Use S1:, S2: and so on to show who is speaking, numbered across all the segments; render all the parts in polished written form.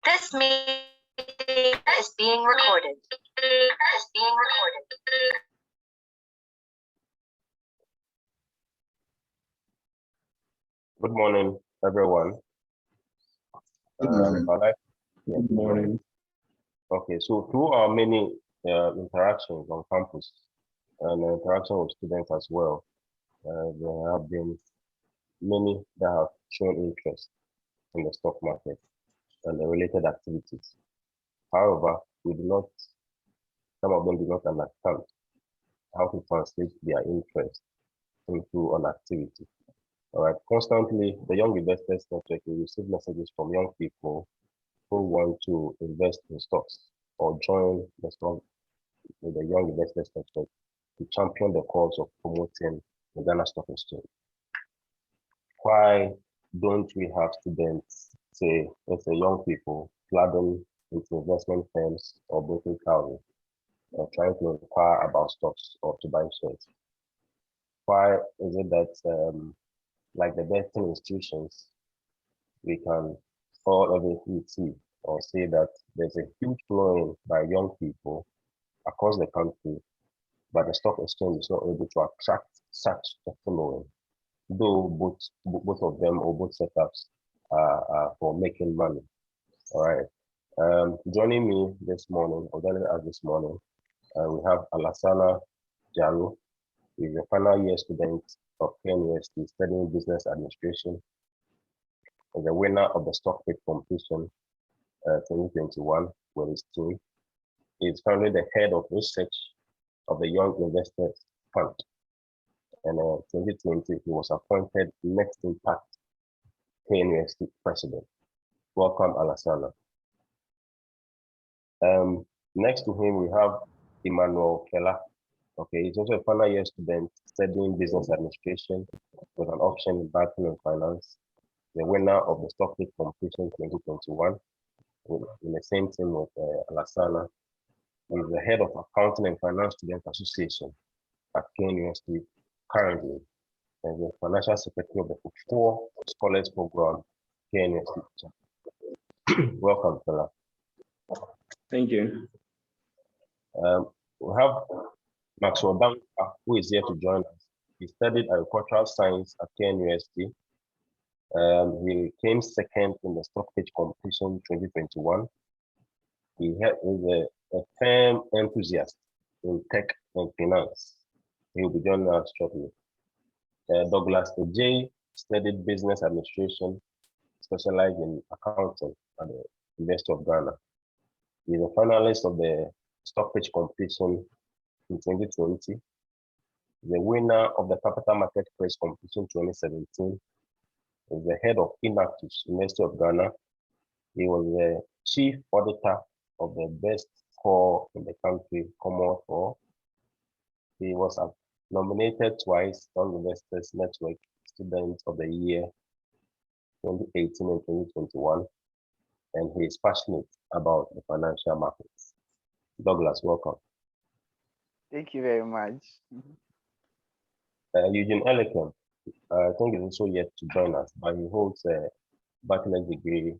S1: This meeting is being recorded.
S2: Good morning, everyone.
S3: Good morning.
S2: Good morning. Okay, so through our many interactions on campus and interaction with students as well, there have been many that have shown interest in the stock market and the related activities. However, some of them do not understand how to translate their interest into an activity. All right, constantly, the Young Investors Network will receive messages from young people who want to invest in stocks or join the Young Investors Network to champion the cause of promoting the Ghana Stock Exchange. Why don't we have students, let's say young people, flooding into investment firms or broking houses, trying to inquire about stocks or to buy shares? Why is it that, like the betting institutions, we can call everything tea or say that there's a huge flowing by young people across the country, but the stock exchange is not able to attract such a following, though both of them or both setups are for making money. All right. Joining me this morning, or joining us this morning, we have Alassana Jalo. He's a final year student of KNUST studying business administration. He's the winner of the stock pick competition 2021 with his team. He's currently the head of research of the Young Investors Fund. And in 2020, he was appointed Next Impact KNUST president. Welcome, Alassana. Next to him, we have Emmanuel Kela. Okay, he's also a final year student studying business administration with an option in banking and finance, the winner of the stock pick competition 2021 in the same team with Alassana. He's the head of Accounting and Finance Student Association at KNUST currently, and the financial secretary of the 4 Scholars Program, KNUST. Welcome, Kela.
S4: Thank you.
S2: We have Maxwell Danka, who is here to join us. He studied agricultural science at KNUST. He came second in the stock pitch competition 2021. He is a firm enthusiast in tech and finance. He will be joining us shortly. Douglas J studied business administration, specialized in accounting at the University of Ghana. He is a finalist of the stock pitch competition in 2020, the winner of the Capital Market Press competition 2017, is the head of Inactus, University of Ghana. He was the chief auditor of the best score in the country, Commonwealth 4. He was nominated twice Young Investors Network Student of the Year 2018 and 2021, and he is passionate about the financial markets. Douglas, welcome.
S5: Thank you very much.
S2: Eugene Elekem, I think is also yet to join us, but he holds a bachelor's degree,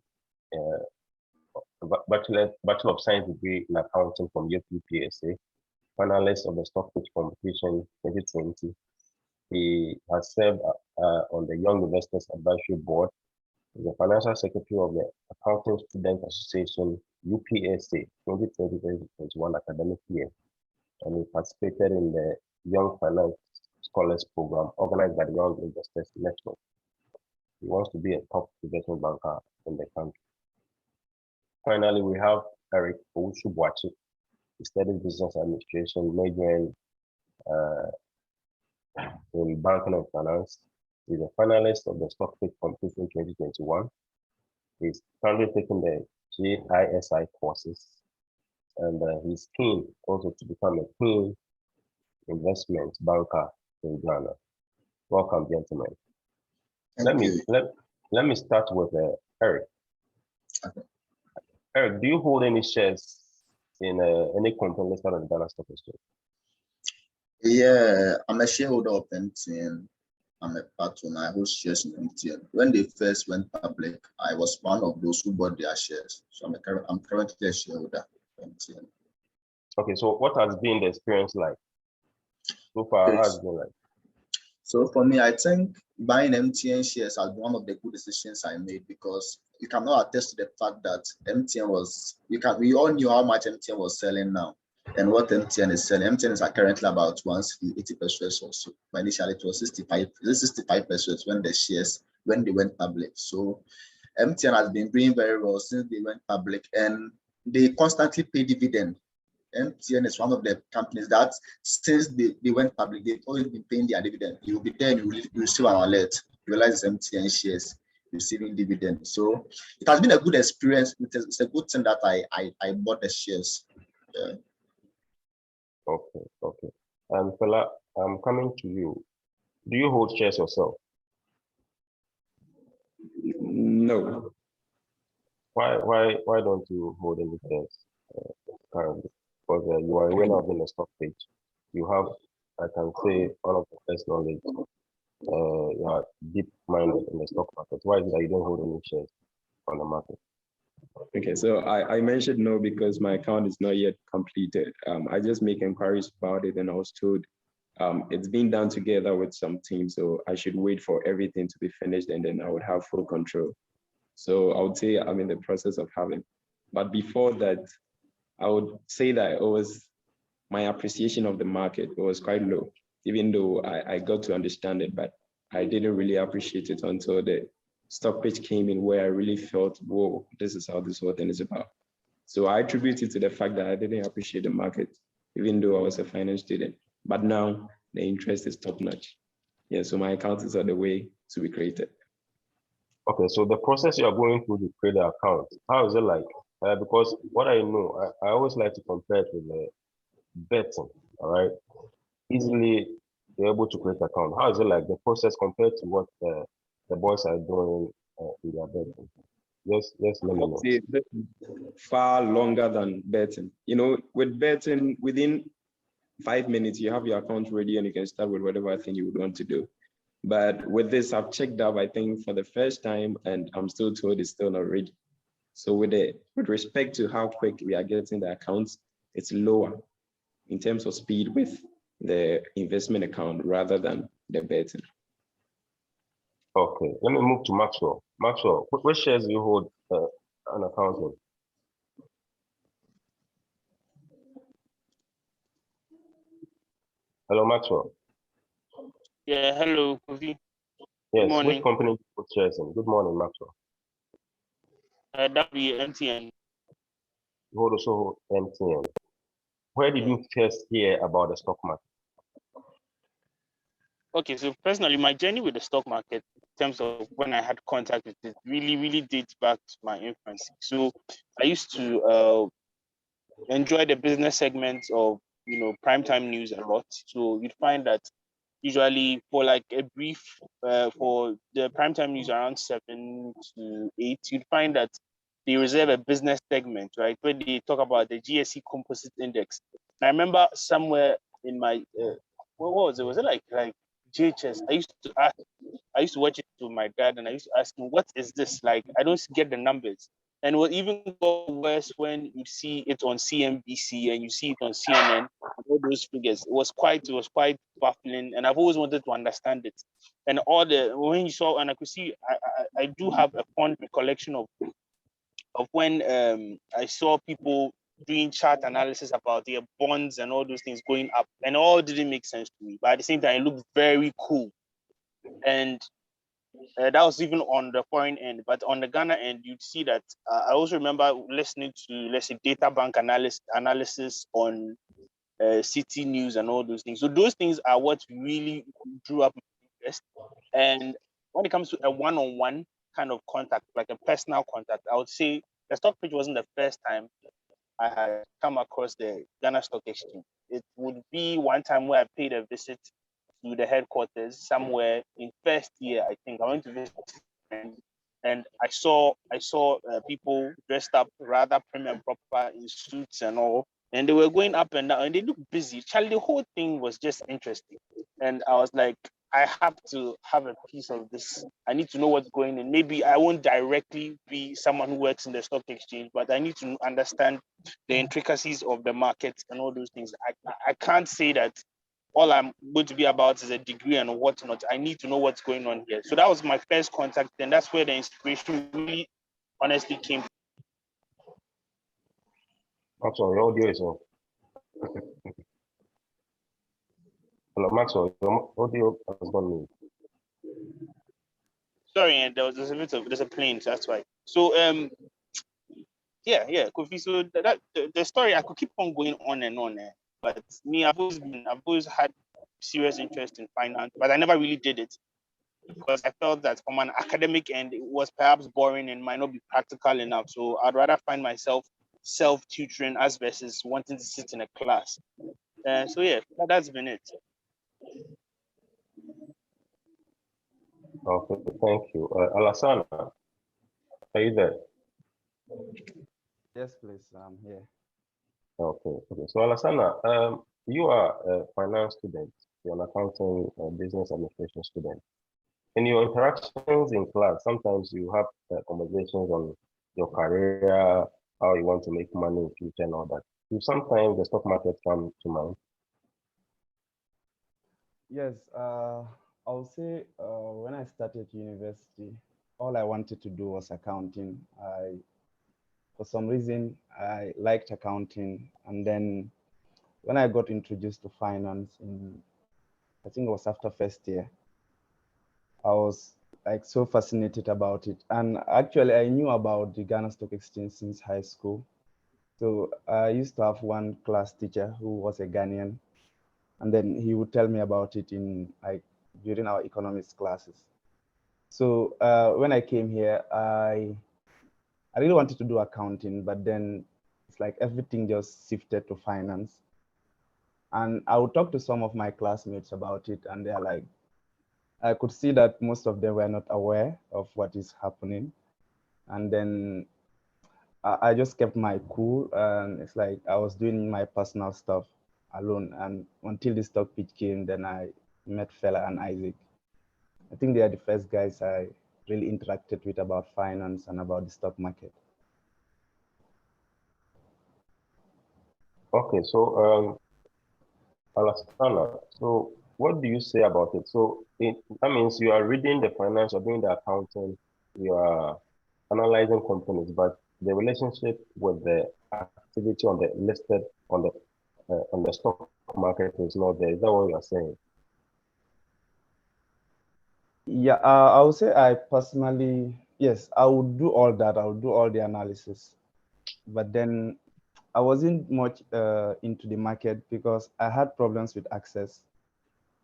S2: Bachelor of Science degree in accounting from UPSA, finalist of the stock pitch competition 2020. He has served on the Young Investors Advisory Board. He's the financial secretary of the Accounting Student Association UPSA 2020-2021 academic year, and he participated in the Young Finance Scholars Program organized by the Young Investors Network. He wants to be a top investment banker in the country. Finally, we have Eric Owusu-Boakye. He studied business administration, majoring in banking and finance. He's a finalist of the stock pick competition 2021. He's currently taking the GSE courses, and he's keen also to become a keen investment banker in Ghana. Welcome, gentlemen. Let me start with Eric.
S3: Okay.
S2: Eric, do you hold any shares in any company listed on the Ghana Stock Exchange?
S3: Yeah, I'm a shareholder of MTN. I'm a part owner. I hold shares in MTN. When they first went public, I was one of those who bought their shares. So I'm currently a shareholder of MTN.
S2: Okay, so what has been the experience like so far? How has it been like?
S3: So for me, I think buying MTN shares has been one of the good decisions I made, because you cannot attest to the fact that MTN was, we all knew how much MTN was selling now and what MTN is selling. MTN is currently about 180 pesos or so. But initially it was 65 pesos when they went public. So MTN has been doing very well since they went public, and they constantly pay dividend. MTN is one of the companies that since they went public, they've always been paying their dividend. You'll be there and you receive an alert. You realize it's MTN shares receiving dividend. So it has been a good experience. It's a good thing that I bought the shares. Yeah.
S2: Okay. And Fela, I'm coming to you. Do you hold shares yourself?
S4: No.
S2: Why don't you hold any shares currently? Because you are aware of in the stock page. You have, I can say, all of the best knowledge. You are deep minded in the stock market. Why is it that you don't hold any shares on the market?
S4: Okay, so I mentioned no because my account is not yet completed. I just make inquiries about it, and I was told it's being done together with some team, so I should wait for everything to be finished, and then I would have full control. So I would say I'm in the process of having. But before that, I would say that it was my appreciation of the market. It was quite low, even though I got to understand it, but I didn't really appreciate it until the stock page came in, where I really felt, whoa, this is how this whole thing is about. So I attribute it to the fact that I didn't appreciate the market, even though I was a finance student. But now the interest is top notch. Yeah, so my account is on the way to be created.
S2: Okay, so the process you are going through to create the account, how is it like? Because what I know, I always like to compare it with betting, all right? Easily you're able to create an account. How is it like the process compared to what the boys are doing in their betting? Just let me know.
S4: See, this is far longer than betting. You know, with betting, within 5 minutes, you have your account ready and you can start with whatever thing you would want to do. But with this, I've checked up, I think, for the first time, and I'm still told it's still not ready. So with respect to how quick we are getting the accounts, it's lower in terms of speed with the investment account rather than the betting.
S2: Okay, let me move to Maxwell. Maxwell, what shares do you hold an account with? Hello, Maxwell.
S6: Yeah, hello, Kofi.
S2: Yes,
S6: morning.
S2: which company do you put shares in? Good morning, Maxwell.
S6: That be MTN.
S2: You hold also MTN. Where did you first hear about the stock market?
S6: Okay, so personally, my journey with the stock market, in terms of when I had contact with it, really dates back to my infancy. So I used to enjoy the business segments of primetime news a lot. So you'd find that usually for like a brief for the primetime news around 7 to 8, you'd find that they reserve a business segment, right, where they talk about the GSE composite index. And I remember somewhere in my what was it? Was it like JHS? I used to watch it with my dad, and I used to ask him, "What is this? Like, I don't get the numbers." And what even got worse when you see it on CNBC and you see it on CNN, all those figures. It was quite baffling, and I've always wanted to understand it. And when you saw, and I could see, I do have a fond recollection of when I saw people doing chart analysis about their bonds and all those things going up, and all didn't make sense to me. But at the same time, it looked very cool. And that was even on the foreign end. But on the Ghana end, you'd see that I also remember listening to, let's say, data bank analysis on city news and all those things. So those things are what really drew up my interest. And when it comes to a one-on-one kind of contact, like a personal contact, I would say the stock page wasn't the first time I had come across the Ghana Stock Exchange. It would be one time where I paid a visit to the headquarters somewhere in first year. I think I went to visit, and I saw people dressed up rather prim and proper in suits and all, and they were going up and down, and they looked busy. Charlie, the whole thing was just interesting, and I was like, I have to have a piece of this. I need to know what's going on. Maybe I won't directly be someone who works in the stock exchange, but I need to understand the intricacies of the market and all those things. I can't say that all I'm going to be about is a degree and whatnot. I need to know what's going on here. So that was my first contact, and that's where the inspiration really honestly came.
S2: Maxwell, your audio is off. Hello, Maxwell, your audio has gone mute.
S6: Sorry, and there's a bit of there's a plane, so that's why. So yeah, Kofi. So the story I could keep on going on and on, but me, I've always had serious interest in finance, but I never really did it because I felt that from an academic end, it was perhaps boring and might not be practical enough. So I'd rather find myself self-tutoring as versus wanting to sit in a class. So yeah, that's been it.
S2: Okay, thank you. Alassana, are you there?
S5: Yes, please. I'm here.
S2: Okay. So Alassana, you are a finance student. You're an accounting business administration student. In your interactions in class, sometimes you have conversations on your career, how you want to make money in future and all that. Do sometimes the stock market come to mind?
S5: Yes, I'll say when I started university, all I wanted to do was accounting. For some reason, I liked accounting. And then when I got introduced to finance I think it was after first year, I was like so fascinated about it. And actually, I knew about the Ghana Stock Exchange since high school. So I used to have one class teacher who was a Ghanaian, and then he would tell me about it in like during our economics classes. So when I came here, I really wanted to do accounting, but then it's like everything just shifted to finance. And I would talk to some of my classmates about it, and they're like, I could see that most of them were not aware of what is happening. And then I just kept my cool, and it's like I was doing my personal stuff alone. And until this stock pitch came, then I met Fela and Isaac. I think they are the first guys I really interacted with about finance and about the stock market.
S2: Okay, so Alassana, so what do you say about it? So that means you are reading the finance, you're doing the accounting, you are analyzing companies, but the relationship with the activity on the listed on the stock market is not there. Is that what you're saying?
S5: Yeah, I would say I personally, yes, I would do all that. I would do all the analysis, but then I wasn't much into the market because I had problems with access.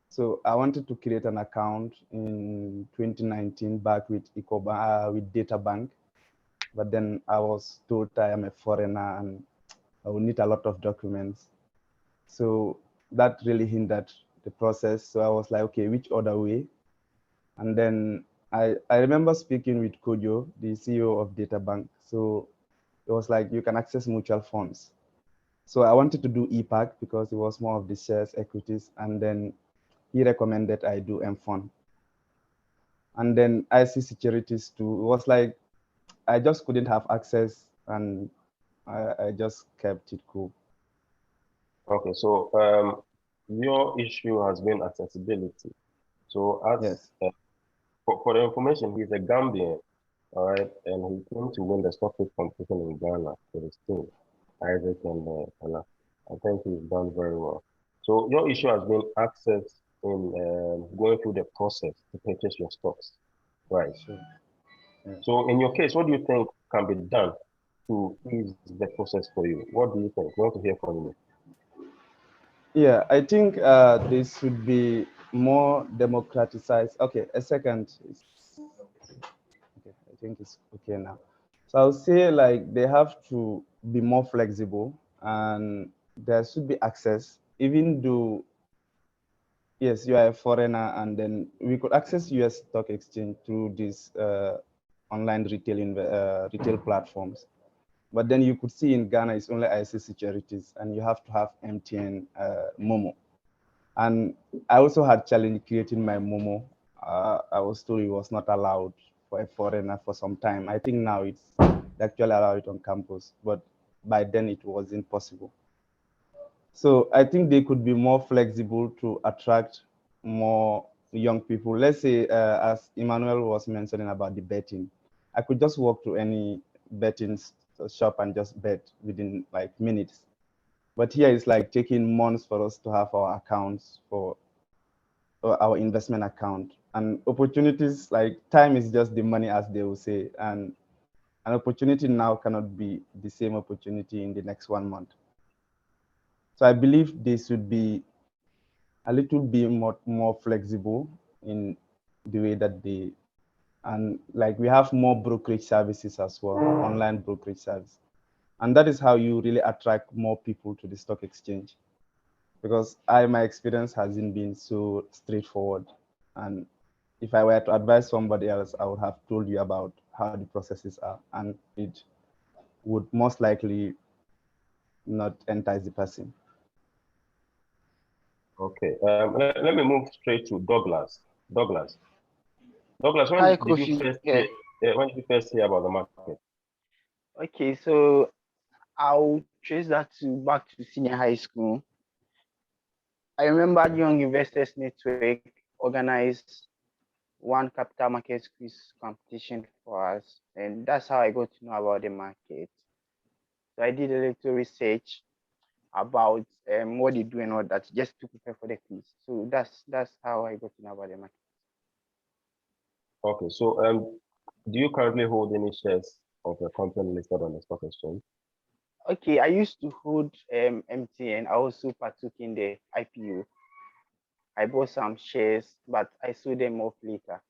S5: So I wanted to create an account in 2019 back with with Data Bank, but then I was told I am a foreigner and I will need a lot of documents. So that really hindered the process. So I was like, okay, which other way? And then I remember speaking with Kojo, the CEO of Data Bank. So it was like, you can access mutual funds. So I wanted to do EPAC because it was more of the shares, equities, and then he recommended I do M-Fund. And then IC securities too. It was like, I just couldn't have access and I just kept it cool.
S2: Okay, so your issue has been accessibility. So as
S5: Yes.
S2: for the information, he's a Gambian, all right, and he came to win the stockfish competition in Ghana with his team, Isaac and I think he's done very well. So your issue has been access in going through the process to purchase your stocks, right?
S5: Sure. Yeah.
S2: So in your case, what do you think can be done to ease the process for you? What do you think? We want to hear from you.
S5: Yeah, I think this should be more democratized. Okay, a second. Okay, I think it's okay now. So I'll say like they have to be more flexible and there should be access, even though, yes, you are a foreigner and then we could access US stock exchange through these online retail platforms. But then you could see in Ghana, it's only IC securities and you have to have MTN Momo. And I also had challenge creating my Momo. I was told it was not allowed for a foreigner for some time. I think now it's they actually allow it on campus, but by then it wasn't possible. So I think they could be more flexible to attract more young people. Let's say, as Emmanuel was mentioning about the betting, I could just walk to any betting shop and just bet within like minutes. But here it's like taking months for us to have our accounts for our investment account, and opportunities like time is just the money, as they will say, and an opportunity now cannot be the same opportunity in the next 1 month. So I believe they should be a little bit more flexible in the way that they, and like we have more brokerage services as well, online brokerage service, and that is how you really attract more people to the stock exchange. Because my experience hasn't been so straightforward, and if I were to advise somebody else, I would have told you about how the processes are, and it would most likely not entice the person.
S2: Okay. Let me move straight to Douglas. Douglas. Douglas,
S7: Hi,
S2: when did you
S7: Kofi.
S2: first
S7: Yeah.
S2: hear, when did you first hear about the market?
S7: Okay, so I'll trace that to back to senior high school. I remember Young Investors Network organized one capital markets quiz competition for us, and that's how I got to know about the market. So I did a little research about what they do and all that, just to prepare for the quiz. So that's how I got to know about the market.
S2: Okay, so do you currently hold any shares of the company listed on the stock exchange?
S7: Okay, I used to hold MTN. I also partook in the IPO. I bought some shares, but I sold them off later.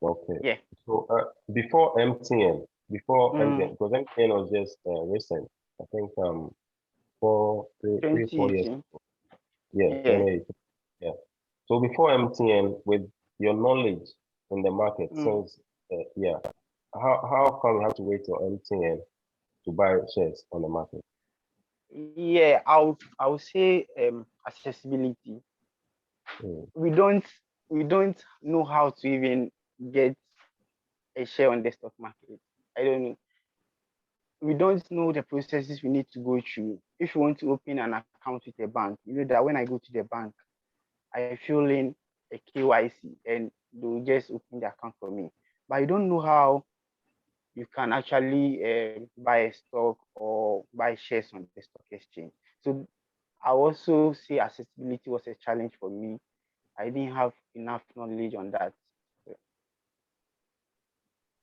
S2: Okay.
S7: Yeah.
S2: So before MTN, because MTN was just recent, I think 3, 4 years.
S7: 2018.
S2: Yeah,
S7: Yeah.
S2: 2018. Yeah. So before MTN, with your knowledge in the market, since yeah, how come you have to wait till MTN to buy shares on the market?
S7: Yeah, I'll say accessibility.
S2: Mm.
S7: We don't know how to even get a share on the stock market. I don't know. We don't know the processes we need to go through. If you want to open an account with a bank, you know that when I go to the bank, I fill in a KYC and they'll just open the account for me. But I don't know how you can actually buy a stock or buy shares on the stock exchange. So I also say accessibility was a challenge for me. I didn't have enough knowledge on that.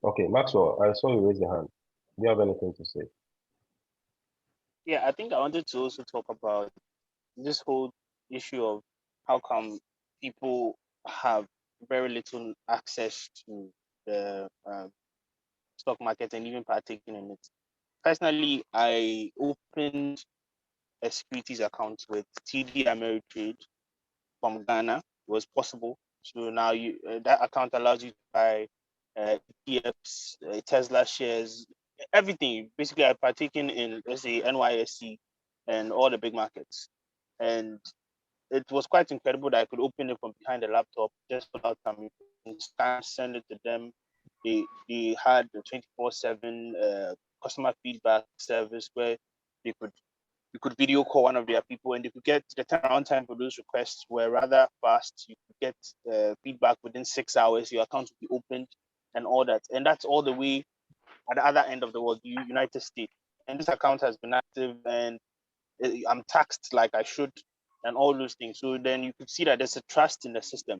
S2: Okay, Maxwell, I saw you raise your hand. Do you have anything to say?
S6: Yeah, I think I wanted to also talk about this whole issue of how come people have very little access to the stock market and even partaking in it. Personally, I opened a securities account with TD Ameritrade from Ghana. It was possible. So now that account allows you to buy ETFs, Tesla shares, everything. Basically, I partaken in, let's say, NYSC and all the big markets. And it was quite incredible that I could open it from behind the laptop, just fill out some scan, send it to them. They had the 24/7 customer feedback service where they could you could video call one of their people and they could get the turnaround time for those requests were rather fast. You could get feedback within 6 hours. Your account would be opened and all that. And that's all the way at the other end of the world, the United States. And this account has been active and I'm taxed like I should and all those things. So then you could see that there's a trust in the system.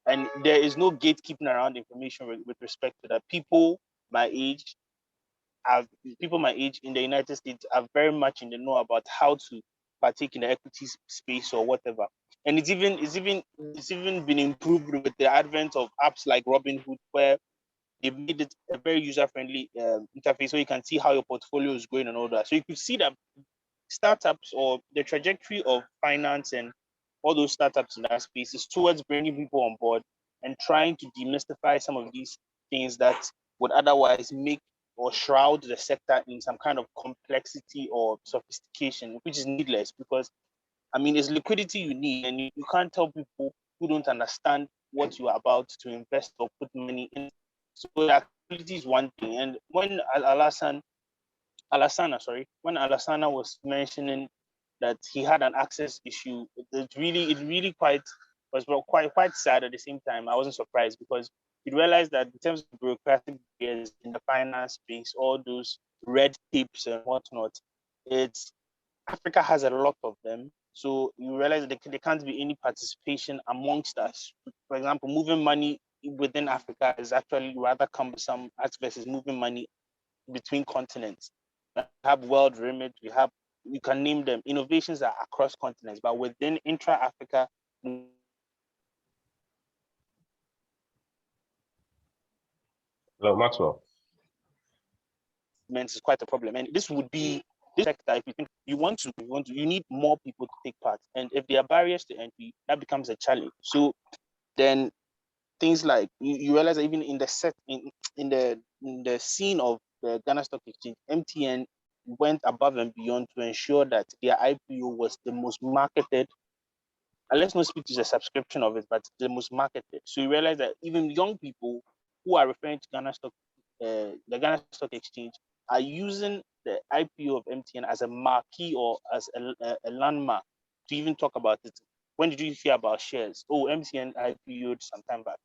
S6: And there is no gatekeeping around information with respect to that. My age People my age in the United States are very much in the know about how to partake in the equity space or whatever. And it's even been improved with the advent of apps like Robinhood, where they made it a very user friendly interface, so you can see how your portfolio is going and all that. So you could see that startups or the trajectory of finance and all those startups in that space is towards bringing people on board and trying to demystify some of these things that would otherwise make or shroud the sector in some kind of complexity or sophistication, which is needless because I mean, it's liquidity you need, and you can't tell people who don't understand what you are about to invest or put money in. So liquidity is one thing. And when Alassana was mentioning that he had an access issue, it really quite sad. At the same time, I wasn't surprised, because you realize that in terms of bureaucratic barriers in the finance space, all those red tapes and whatnot, Africa has a lot of them. So you realize that there can't be any participation amongst us. For example, moving money within Africa is actually rather cumbersome as versus moving money between continents. We have World Remit, you can name them. Innovations are across continents, but within intra-Africa,
S2: Hello, Maxwell.
S6: is quite a problem. And this would be this sector, if you think you need more people to take part. And if there are barriers to entry, that becomes a challenge. So then things like you realize that even in the scene of the Ghana Stock Exchange, MTN went above and beyond to ensure that their IPO was the most marketed. And let's not speak to the subscription of it, but the most marketed. So you realize that even young people who are referring to the Ghana Stock Exchange are using the IPO of MTN as a marquee or as a landmark to even talk about it. When did you hear about shares? Oh, MTN IPO'd some time back.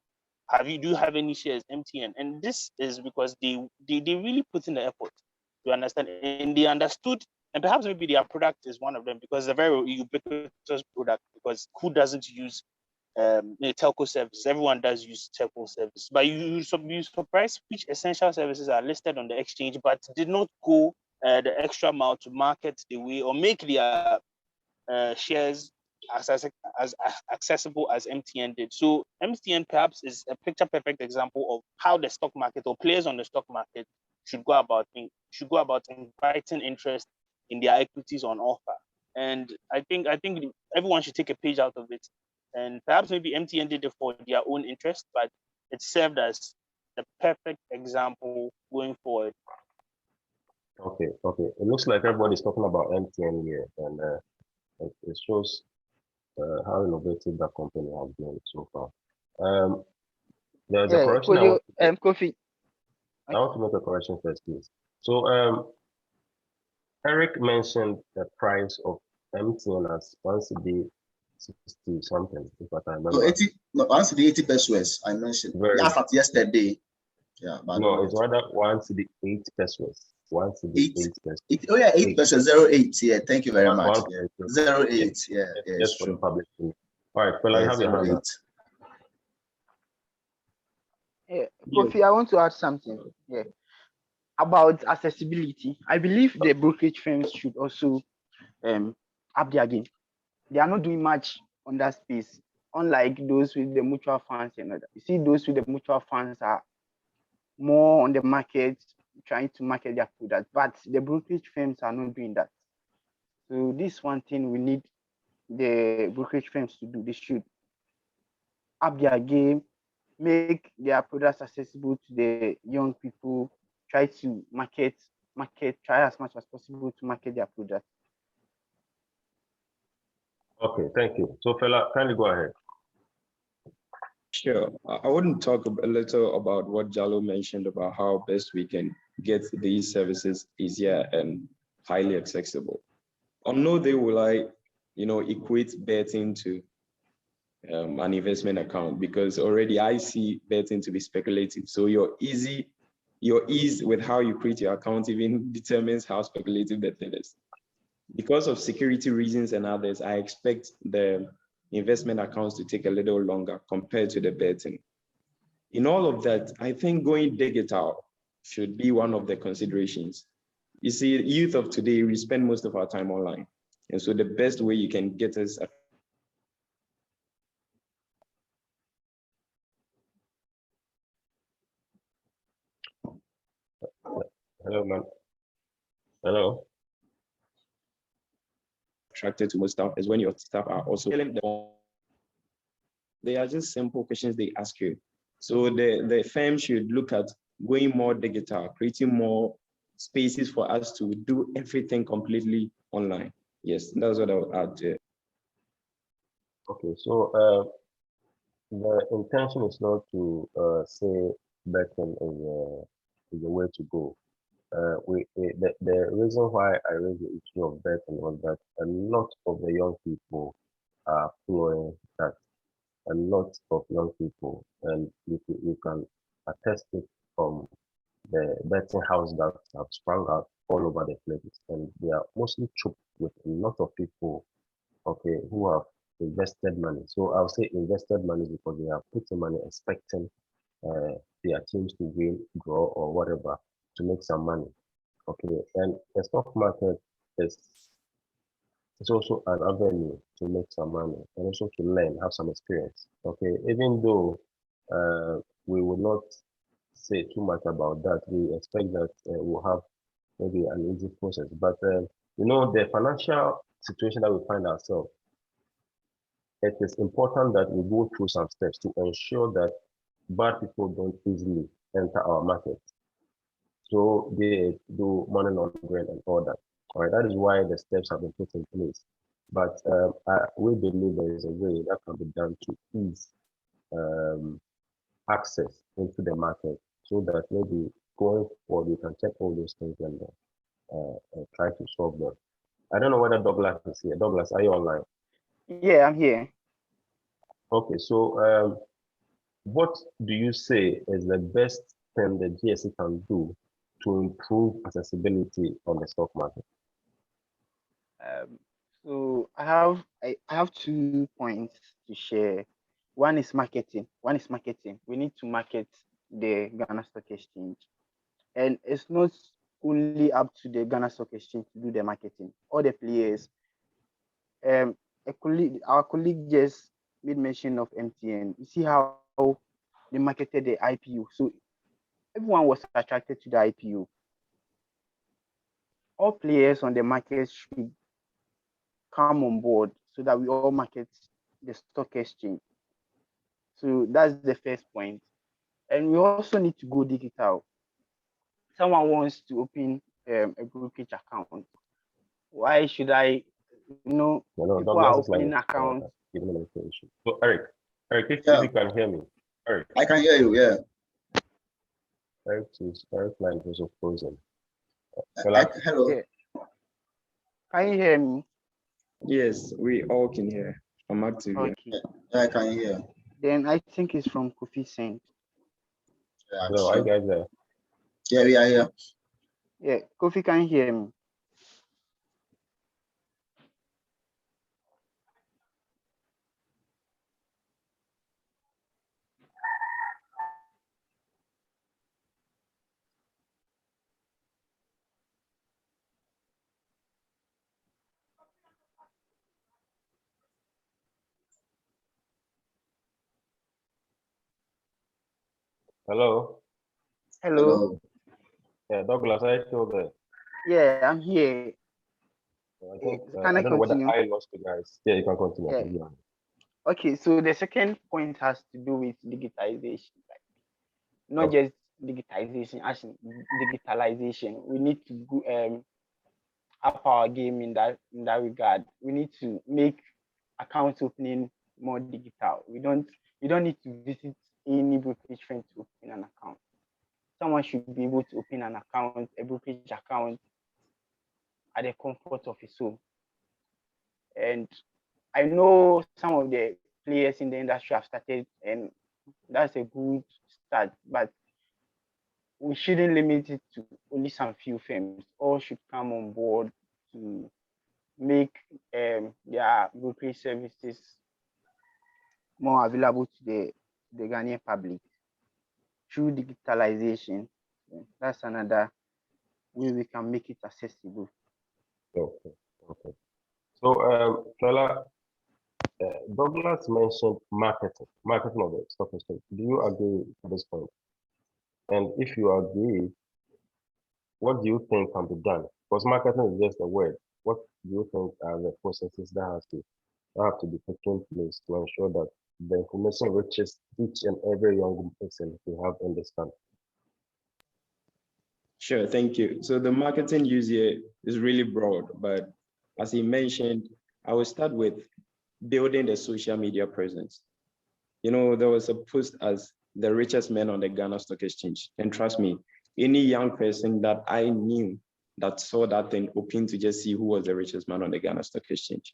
S6: Do you have any shares, MTN? And this is because they really put in the effort to understand, and they understood, and perhaps maybe their product is one of them, because it's a very ubiquitous product, because who doesn't use telco service? Everyone does use telco service, but you surprised which essential services are listed on the exchange, but did not go the extra mile to market the way or make their shares as accessible as MTN did. So MTN perhaps is a picture perfect example of how the stock market or players on the stock market should go about inviting interest in their equities on offer. And I think everyone should take a page out of it. And perhaps maybe MTN did it for their own interest, but it served as the perfect example going forward.
S2: Okay. It looks like everybody's talking about MTN here, and it shows how innovative that company has been so far. There's a correction.
S7: Kofi.
S2: I want to make a correction first, please. So Eric mentioned the price of MTN as once a day 60 something, if I remember.
S3: Once a day 80 pesos, I mentioned. Yes, at yesterday. Yeah, but
S2: no, it's rather once a day 8 pesos. Once a day 8 pesos.
S3: 8 pesos, 08. Yeah, thank you very much. 08. Yeah,
S2: just for the public. All right, well, I have your hand up.
S7: Yeah, Kofi, I want to add something. Yeah, about accessibility. I believe the brokerage firms should also up their game. They are not doing much on that space, unlike those with the mutual funds and other. You see, those with the mutual funds are more on the market, trying to market their product, but the brokerage firms are not doing that. So this one thing we need the brokerage firms to do. They should up their game, make their products accessible to the young people, try to try as much as possible to market their products.
S2: Okay, thank you. So fella, kindly go ahead.
S4: Sure. I wouldn't talk a little about what Jalo mentioned about how best we can get these services easier and highly accessible. On no day will I, equate betting to an investment account, because already I see betting to be speculative. So your ease with how you create your account even determines how speculative betting is. Because of security reasons and others, I expect the investment accounts to take a little longer compared to the betting. In all of that, I think going digital should be one of the considerations. You see, youth of today, we spend most of our time online. And so the best way you can get us
S2: Hello, man. Hello.
S4: attracted to most staff is when your staff are also telling them. They are just simple questions they ask you. So the firm should look at going more digital, creating more spaces for us to do everything completely online. Yes, that's what I would add to it.
S2: Okay, so the intention is not to say betting is a way to go. The reason why I raise the issue of betting was that a lot of the young people are following that. A lot of young people, and you can attest it from the betting house that have sprung up all over the place, and they are mostly choked with a lot of people, okay, who have invested money. So I'll say invested money because they have put the money expecting their teams to win, draw, or whatever to make some money. Okay, and the stock market is it's also an avenue to make some money and also to learn, have some experience. Okay, even though we will not say too much about that, we expect that we'll have maybe an easy process. But the financial situation that we find ourselves, it is important that we go through some steps to ensure that bad people don't easily enter our market. So they do money laundering and all that. All right, that is why the steps have been put in place. But we believe there is a way that can be done to ease access into the market so that maybe going forward we can check all those things and try to solve them. I don't know whether Douglas is here. Douglas, are you online?
S7: Yeah, I'm here.
S2: Okay, so what do you say is the best thing the GSE can do to improve accessibility on the stock market?
S7: So I have 2 points to share. One is marketing. We need to market the Ghana Stock Exchange, and it's not only up to the Ghana Stock Exchange to do the marketing. All the players. Our colleague just made mention of MTN. You see how they marketed the IPO. So everyone was attracted to the IPO. All players on the market should come on board so that we all market the stock exchange. So that's the first point. And we also need to go digital. Someone wants to open a brokerage account. Why should I,
S2: No,
S7: people are opening accounts.
S2: So Eric, if you can hear me, Eric.
S3: I can hear you, yeah.
S2: Eric's line is also frozen.
S3: Hello.
S7: Yeah. Can you hear me?
S4: Yes, we all can hear. I'm active.
S7: Okay.
S3: Yeah, I can hear.
S7: Then I think it's from Kofi Sent.
S3: Yeah,
S2: Hello, are you guys there?
S3: Yeah, we are here.
S7: Yeah, Kofi, can you hear me?
S2: Hello?
S7: Hello?
S2: Yeah, Douglas, are you still there?
S7: Yeah, I'm here.
S2: I think,
S7: Can
S2: I
S7: I
S2: don't know whether
S7: continue?
S2: I lost you guys. Yeah, you can continue.
S7: Yeah. Okay, so the second point has to do with digitization. Not just digitization, as in digitalization. We need to go, up our game in that regard. We need to make account opening more digital. You don't need to visit any brokerage firm to open an account. Someone should be able to open an account, a brokerage account, at the comfort of his home. And I know some of the players in the industry have started, and that's a good start, but we shouldn't limit it to only some few firms. All should come on board to make their brokerage services more available to the Ghanaian public through digitalization. That's another way we can make it accessible.
S2: Okay. So, Fela, Douglas mentioned marketing of the stock exchange. Do you agree at this point? And if you agree, what do you think can be done? Because marketing is just a word. What do you think are the processes that have to be taken place to ensure that the information reaches each and every young person we have in this country?
S4: Sure, thank you. So the marketing use here is really broad, but as he mentioned, I will start with building the social media presence. You know, there was a post as the richest man on the Ghana Stock Exchange. And trust me, any young person that I knew that saw that thing open to just see who was the richest man on the Ghana Stock Exchange.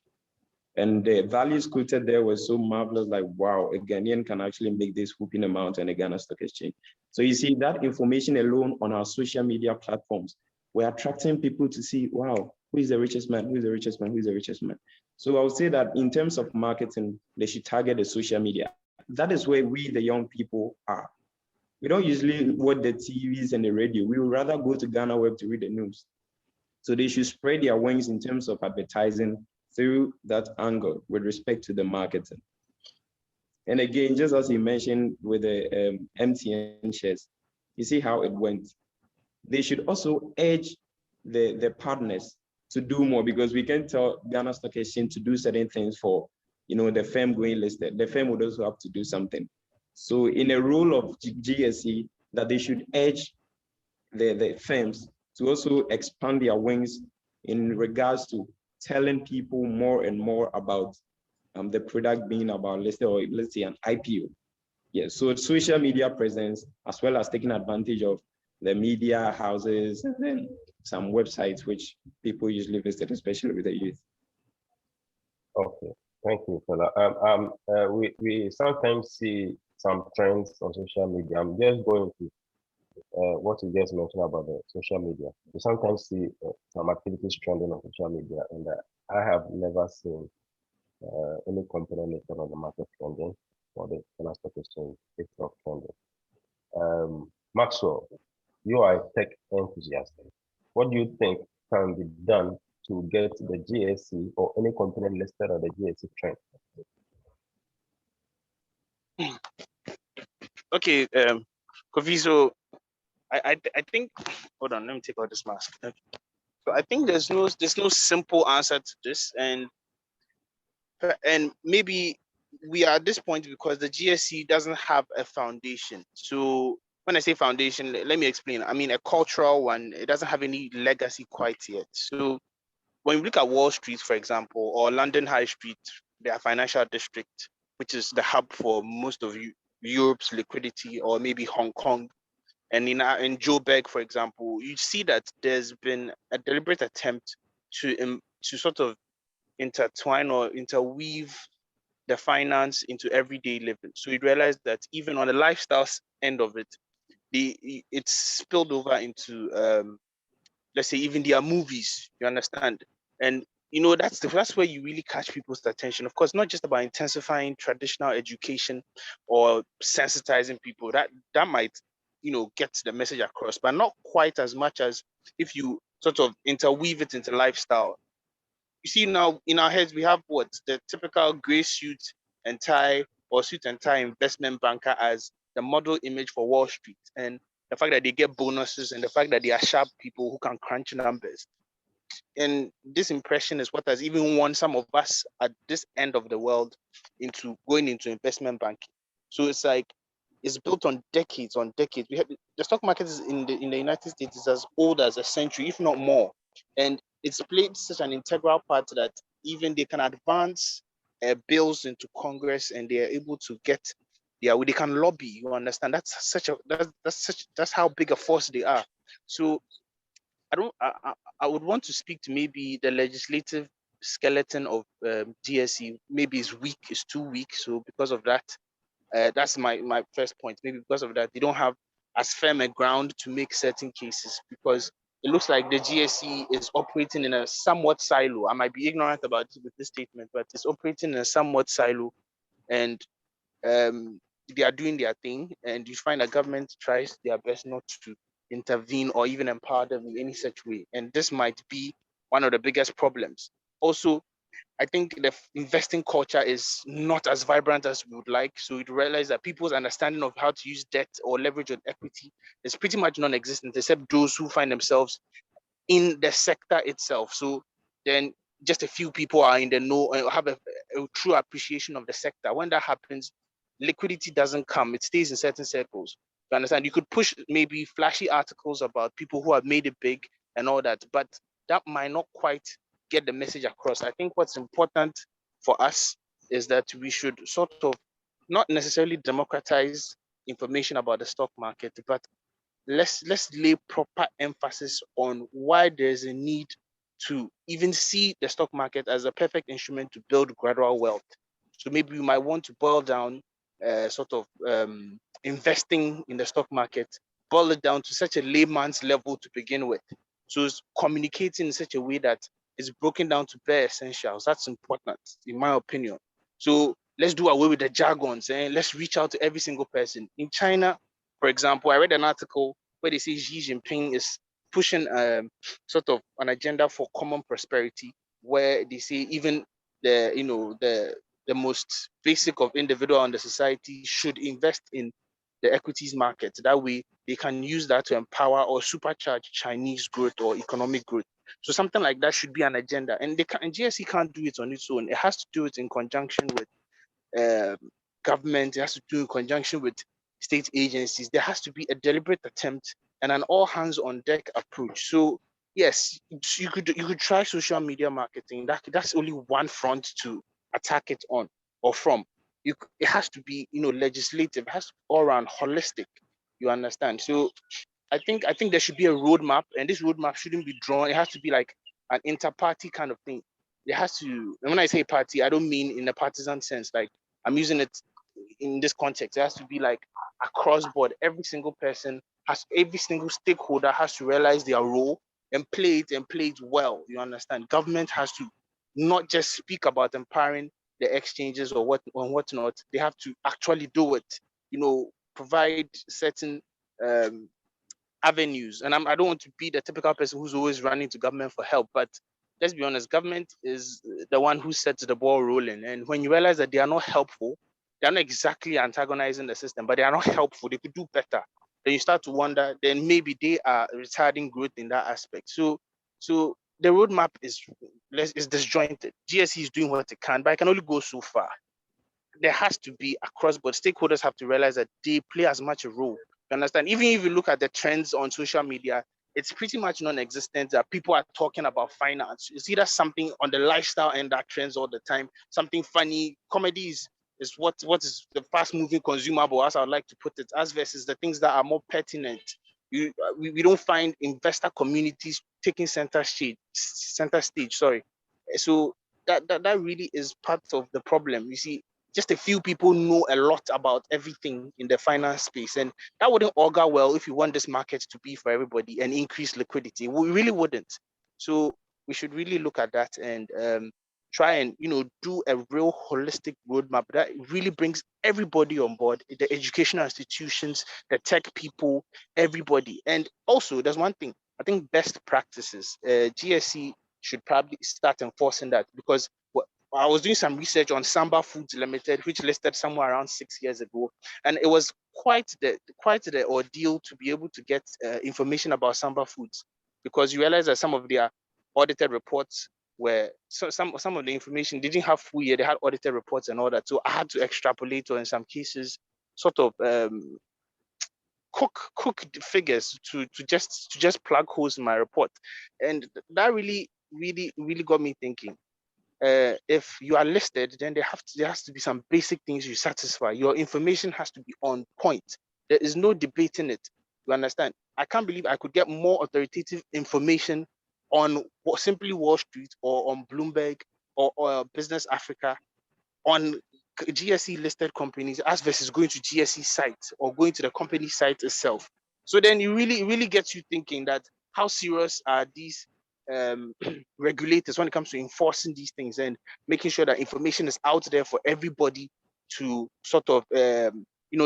S4: And the values quoted there was so marvelous, like, wow, a Ghanaian can actually make this whooping amount on the Ghana Stock Exchange. So you see that information alone on our social media platforms, we're attracting people to see, wow, who is the richest man, who is the richest man, who is the richest man. So I would say that in terms of marketing, they should target the social media. That is where we, the young people, are. We don't usually watch the TVs and the radio. We would rather go to Ghana Web to read the news. So they should spread their wings in terms of advertising through that angle with respect to the marketing. And again, just as you mentioned with the MTN shares, you see how it went. They should also urge the partners to do more, because we can tell Ghana Stock Exchange to do certain things for, you know, the firm going listed. The firm would also have to do something. So in a role of GSE, that they should urge the firms to also expand their wings in regards to telling people more and more about the product being about listed, or let's say an IPO. Yeah, so social media presence, as well as taking advantage of the media houses and then some websites which people usually visit, especially with the youth.
S2: Okay, thank you for that. We sometimes see some trends on social media. I'm just going to what you just mentioned about the social media. We sometimes see some activities trending on social media, and I have never seen any company listed on the market trending or the Ghana Stock Exchange itself trending. Maxwell, you are a tech enthusiast. What do you think can be done to get the GSE or any company listed on the GSE trend?
S6: Okay, Kofi, so I think, hold on, let me take out this mask. Okay. So I think there's no simple answer to this, and maybe we are at this point because the GSE doesn't have a foundation. So when I say foundation, let me explain. I mean a cultural one. It doesn't have any legacy quite yet. So when you look at Wall Street, for example, or London High Street, their financial district, which is the hub for most of Europe's liquidity, or maybe Hong Kong, and in Joburg, for example, you see that there's been a deliberate attempt to sort of intertwine or interweave the finance into everyday living. So you realize that even on the lifestyle end of it, it's spilled over into let's say even their movies. You understand? And you know that's where you really catch people's attention. Of course, not just about intensifying traditional education or sensitizing people. That might, you know, get the message across, but not quite as much as if you sort of interweave it into lifestyle. You see, now in our heads we have what the typical gray suit and tie, or suit and tie investment banker as the model image for Wall Street, and the fact that they get bonuses and the fact that they are sharp people who can crunch numbers. And this impression is what has even won some of us at this end of the world into going into investment banking. So it's like it's built on decades on decades. We have the stock market is in the United States is as old as a century, if not more, and it's played such an integral part that even they can advance bills into Congress, and they are able to get they can lobby. You understand? That's how big a force they are. So I would want to speak to maybe the legislative skeleton of GSE. Maybe it's too weak. So because of that, that's my first point. Maybe because of that, they don't have as firm a ground to make certain cases, because it looks like the GSE is operating in a somewhat silo. I might be ignorant about it with this statement, but it's operating in a somewhat silo, and they are doing their thing, and you find that government tries their best not to intervene or even empower them in any such way. And this might be one of the biggest problems. Also, I think the investing culture is not as vibrant as we would like. So you realize that people's understanding of how to use debt or leverage on equity is pretty much non-existent, except those who find themselves in the sector itself. So then just a few people are in the know and have a true appreciation of the sector. When that happens, liquidity doesn't come. It stays in certain circles. You understand? You could push maybe flashy articles about people who have made it big and all that, but that might not quite get the message across. I think what's important for us is that we should sort of not necessarily democratize information about the stock market, but let's lay proper emphasis on why there's a need to even see the stock market as a perfect instrument to build gradual wealth. So maybe we might want to boil down sort of investing in the stock market, boil it down to such a layman's level to begin with. So it's communicating in such a way that it's broken down to bare essentials. That's important, in my opinion. So let's do away with the jargons and let's reach out to every single person. In China, for example, I read an article where they say Xi Jinping is pushing sort of an agenda for common prosperity, where they say even the most basic of individual and the society should invest in the equities market. That way, they can use that to empower or supercharge Chinese growth or economic growth. So something like that should be an agenda, and GSE can't do it on its own. It has to do it in conjunction with um, government. It has to do in conjunction with state agencies. There has to be a deliberate attempt and an all hands on deck approach. So yes, you could try social media marketing. That's only one front to attack it on or from. It has to be legislative. It has to be all around holistic. You understand? So I think there should be a roadmap, and this roadmap shouldn't be drawn. It has to be like an inter-party kind of thing. It has to. And when I say party, I don't mean in a partisan sense. Like I'm using it in this context. It has to be like across board. Every single stakeholder has to realize their role and play it well. You understand? Government has to not just speak about empowering the exchanges or whatnot. They have to actually do it. Provide certain um, avenues. And I don't want to be the typical person who's always running to government for help, but let's be honest, government is the one who sets the ball rolling. And when you realize that they are not helpful, they're not exactly antagonizing the system, but they are not helpful, they could do better. Then you start to wonder, then maybe they are retarding growth in that aspect. So the roadmap is disjointed. GSE is doing what it can, but it can only go so far. There has to be across board. Stakeholders have to realize that they play as much a role. You understand? Even if you look at the trends on social media, it's pretty much non-existent that people are talking about finance. You see, that's something on the lifestyle end that trends all the time. Something funny. Comedy is what is the fast-moving consumable, as I would like to put it, as versus the things that are more pertinent. We don't find investor communities taking center stage. Sorry. So that really is part of the problem. You see, just a few people know a lot about everything in the finance space, and that wouldn't augur well if you want this market to be for everybody and increase liquidity. We really wouldn't. So we should really look at that and try and do a real holistic roadmap that really brings everybody on board, the educational institutions, the tech people, everybody. And also there's one thing, I think best practices, GSE should probably start enforcing that, because I was doing some research on Samba Foods Limited, which listed somewhere around 6 years ago, and it was quite the ordeal to be able to get information about Samba Foods, because you realize that some of their audited reports were some of the information didn't have full year. They had audited reports and all that, so I had to extrapolate, or in some cases, sort of cook figures to just plug holes in my report, and that really got me thinking. If you are listed, then there has to be some basic things you satisfy. Your information has to be on point. There is no debating it. You understand? I can't believe I could get more authoritative information on simply Wall Street or on Bloomberg or Business Africa on GSE listed companies as versus going to GSE site or going to the company site itself. So then it really gets you thinking that how serious are these regulators when it comes to enforcing these things and making sure that information is out there for everybody to sort of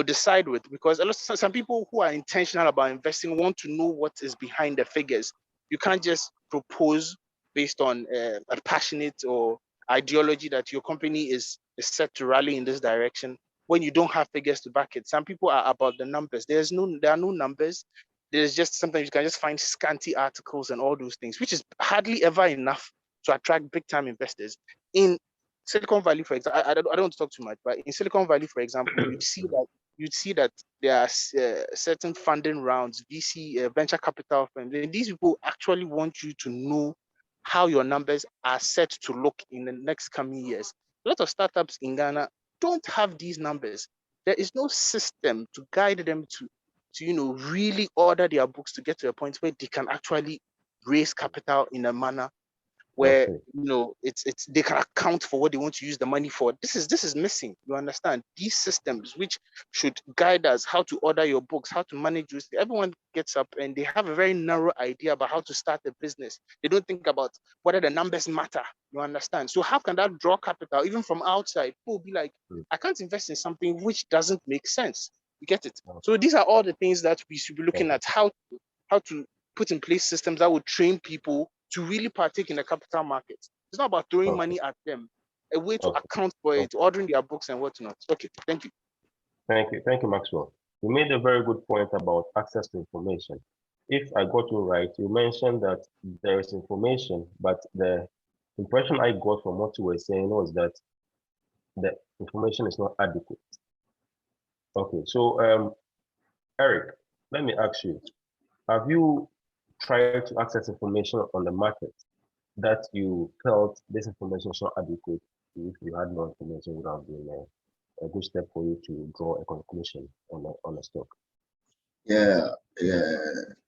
S6: decide with, because some people who are intentional about investing want to know what is behind the figures. You can't just propose based on a passionate or ideology that your company is set to rally in this direction when you don't have figures to back it. Some people are about the numbers. There are no numbers. There's just sometimes you can just find scanty articles and all those things, which is hardly ever enough to attract big time investors. In Silicon Valley, for example, I don't want to talk too much, but in Silicon Valley, for example, you'd see that there are certain funding rounds, VC, venture capital firms, and these people actually want you to know how your numbers are set to look in the next coming years. A lot of startups in Ghana don't have these numbers. There is no system to guide them to really order their books to get to a point where they can actually raise capital in a manner where it's they can account for what they want to use the money for. This is missing. You understand? These systems which should guide us how to order your books, how to manage this. Everyone gets up and they have a very narrow idea about how to start a business. They don't think about whether the numbers matter. You understand? So how can that draw capital even from outside? People will be like, I can't invest in something which doesn't make sense. You get it? So these are all the things that we should be looking at, how to put in place systems that would train people to really partake in the capital market. It's not about throwing money at them, a way to account for it, ordering their books and whatnot. Okay, thank you.
S2: Thank you, Maxwell. You made a very good point about access to information. If I got you right, you mentioned that there is information, but the impression I got from what you were saying was that the information is not adequate. Okay, so Eric, let me ask you, have you tried to access information on the market that you felt this information is not adequate? If you had no information, would have been a good step for you to draw a conclusion on a stock.
S3: Yeah,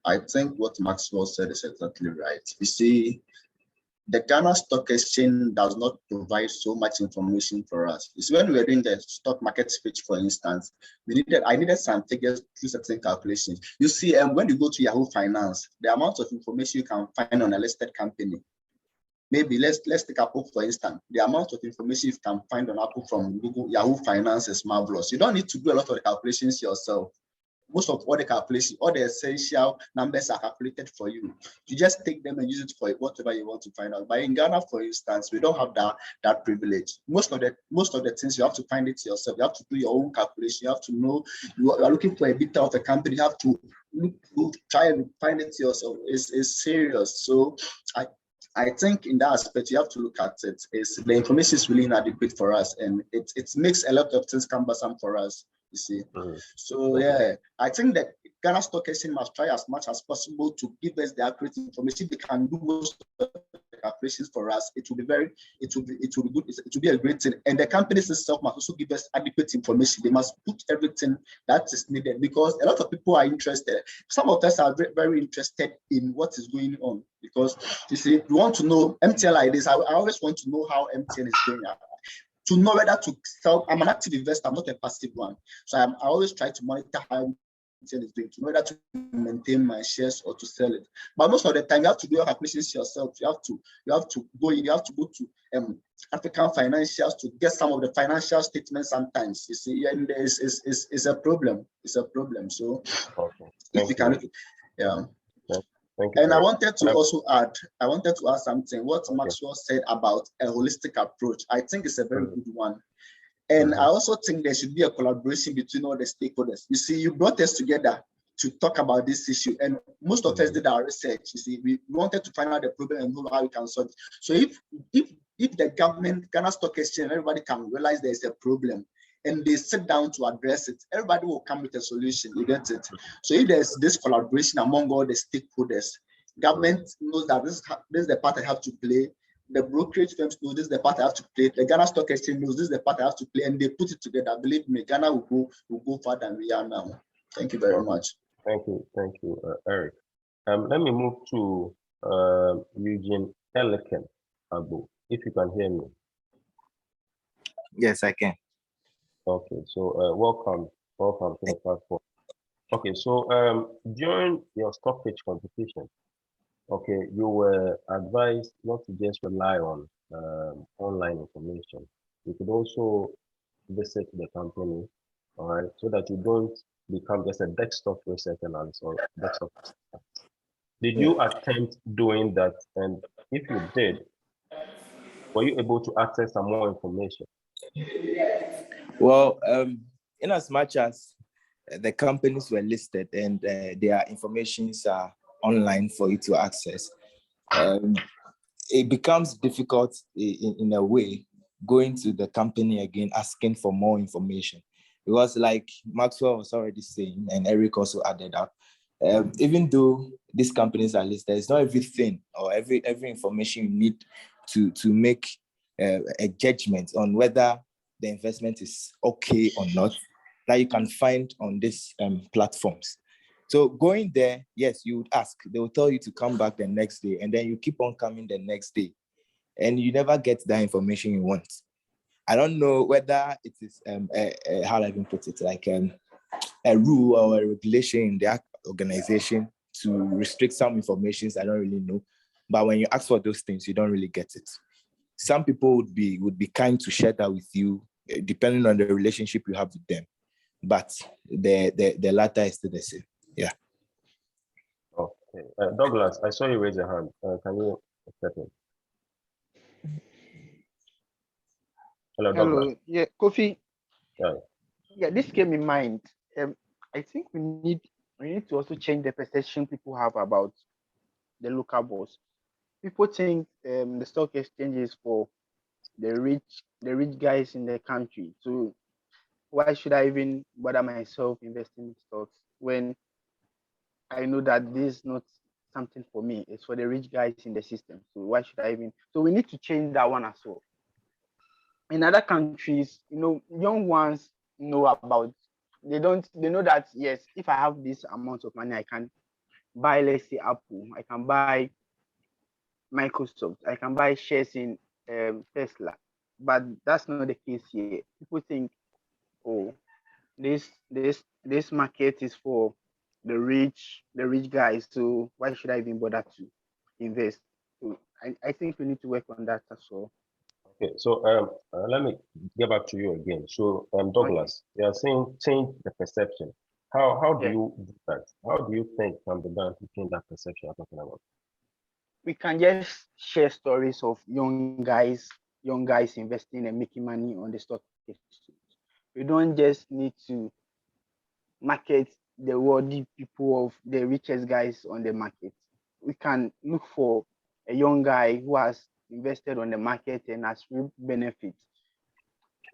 S3: I think what Maxwell said is exactly right. You see, the Ghana Stock Exchange does not provide so much information for us. You see, when we were doing the stock market speech, for instance, I needed some figures through certain calculations. You see, when you go to Yahoo Finance, the amount of information you can find on a listed company. Maybe let's take Apple for instance. The amount of information you can find on Apple from Google, Yahoo Finance is marvelous. You don't need to do a lot of the calculations yourself. Most of all the calculations, all the essential numbers are calculated for you. You just take them and use it for whatever you want to find out. But in Ghana, for instance, we don't have that privilege. Most of the things you have to find it yourself. You have to do your own calculation. You have to know you are looking for a bit of a company. You have to try and find it yourself. It's serious. So I think in that aspect, you have to look at it. The information is really inadequate for us, and it makes a lot of things cumbersome for us, you see. So yeah, I think that Ghana Stock Exchange must try as much as possible to give us the accurate information. They can do most of the calculations for us. It will be good. It will be a great thing. And the companies itself must also give us adequate information. They must put everything that is needed, because a lot of people are interested. Some of us are very, very interested in what is going on, because you see, we want to know MTN like this. I always want to know how MTN is doing. To know whether to sell. I'm an active investor, I'm not a passive one. So I always try to monitor how MTN is doing, to know whether to maintain my shares or to sell it. But most of the time, you have to do your calculations yourself. You have to go to African financials to get some of the financial statements sometimes. You see, and it's a problem. It's a problem. So if you can, yeah. And I wanted to also add something. What Maxwell said about a holistic approach, I think it's a very good one. And I also think there should be a collaboration between all the stakeholders. You see, you brought us together to talk about this issue, and most of us did our research. You see, we wanted to find out the problem and know how we can solve it. So if the government, Ghana Stock Exchange, everybody can realize there is a problem, and they sit down to address it, everybody will come with a solution. You get it? So if there's this collaboration among all the stakeholders, government knows that this is the part I have to play. The brokerage firms know this is the part I have to play. The Ghana Stock Exchange knows this is the part I have to play, and they put it together. Believe me, Ghana will go further than we are now. Thank you very much.
S2: Thank you, Eric. Let me move to Eugene Eleken Abu, if you can hear me.
S8: Yes, I can.
S2: Okay, so welcome to the platform. Okay, so during your stock pitch competition, okay, you were advised not to just rely on online information. You could also visit the company, all right, so that you don't become just a desktop research analyst or desktop. Did you attempt doing that? And if you did, were you able to access some more information?
S8: Well, in as much as the companies were listed and their informations are online for you to access, it becomes difficult in a way going to the company again, asking for more information. Because like Maxwell was already saying, and Eric also added up, even though these companies are listed, it's not everything or every information you need to make a judgment on whether the investment is okay or not that you can find on these platforms. So going there, yes, you would ask, they will tell you to come back the next day, and then you keep on coming the next day, and you never get that information you want. I don't know whether it is, how do I even put it, like a rule or a regulation in their organization to restrict some informations. I don't really know. But when you ask for those things, you don't really get it. Some people would be kind to share that with you, depending on the relationship you have with them. But the latter is still the same. Yeah.
S2: Okay. Douglas, I saw you raise your hand. Can you accept it? Hello, Douglas.
S7: Hello. Yeah, Kofi.
S2: Yeah.
S7: Yeah, this came in mind. I think we need to also change the perception people have about the local boss. People think the stock exchange is for the rich guys in the country. So why should I even bother myself investing in stocks when I know that this is not something for me? It's for the rich guys in the system. So why should I even? So we need to change that one as well. In other countries, young ones know about. They know that yes, if I have this amount of money, I can buy, let's say, Apple. I can buy Microsoft. I can buy shares in Tesla. But that's not the case here. People think, oh, this market is for the rich guys. So why should I even bother to invest? So I think we need to work on that as well.
S2: Okay, so let me get back to you again. So Douglas, you are saying change the perception. How do you do that? How do you think can be done to change that perception you're talking about?
S7: We can just share stories of young guys investing and making money on the stock exchange. We don't just need to market the worldly people of the richest guys on the market. We can look for a young guy who has invested on the market and has reaped benefits,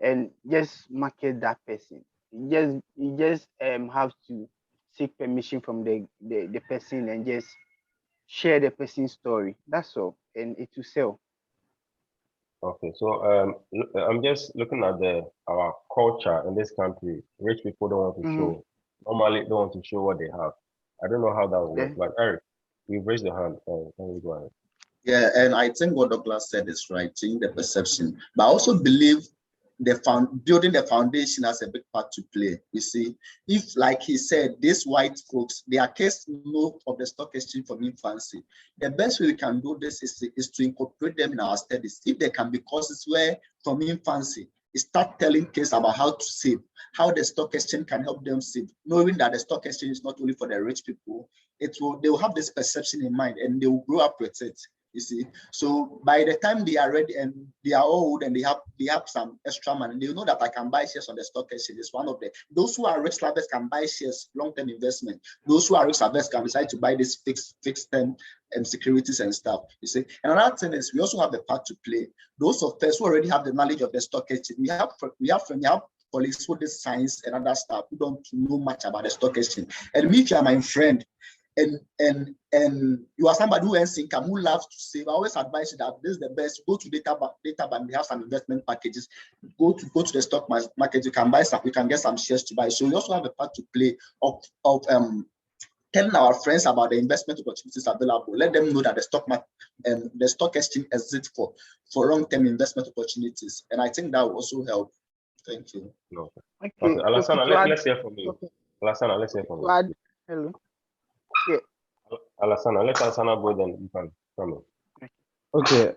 S7: and just market that person. You just have to seek permission from the person and just share the person's story. That's all, and it will sell.
S2: Okay, so I'm just looking at our culture in this country. Rich people don't want to show, normally don't want to show what they have. I don't know how that will work. But Eric, you've raised your hand. Can you go ahead?
S3: Yeah, and I think what Douglas said is right, changing the perception. But I also believe building the foundation has a big part to play. You see, if, like he said, these white folks, their case know of the stock exchange from infancy, the best way we can do this is to incorporate them in our studies. If there can be courses where from infancy, start telling kids about how to save, how the stock exchange can help them save, knowing that the stock exchange is not only for the rich people, they will have this perception in mind and they will grow up with it. You see, so by the time they are ready and they are old and they have some extra money, they know that I can buy shares on the stock exchange. It's one of those who are rich lovers can buy shares, long-term investment. Those who are rich lovers can decide to buy this fixed term securities and stuff. You see, and another thing is we also have the part to play. Those of us who already have the knowledge of the stock exchange, we have colleagues who did science and other stuff who don't know much about the stock exchange. And me, if you are my friend, and you are somebody who earns income, who loves to save, I always advise you that this is the best. Go to data bank, they have some investment packages. Go to the stock market, you can buy some, you can get some shares to buy. So we also have a part to play of telling our friends about the investment opportunities available. Let them know that the stock exchange exists for long-term investment opportunities. And I think that will also help. Thank you.
S2: Okay. Alassana, let's hear from you. Alassana, let's hear from you.
S7: Hello. Yeah.
S2: Alassana, let Alassana go, then you can come in.
S5: Okay.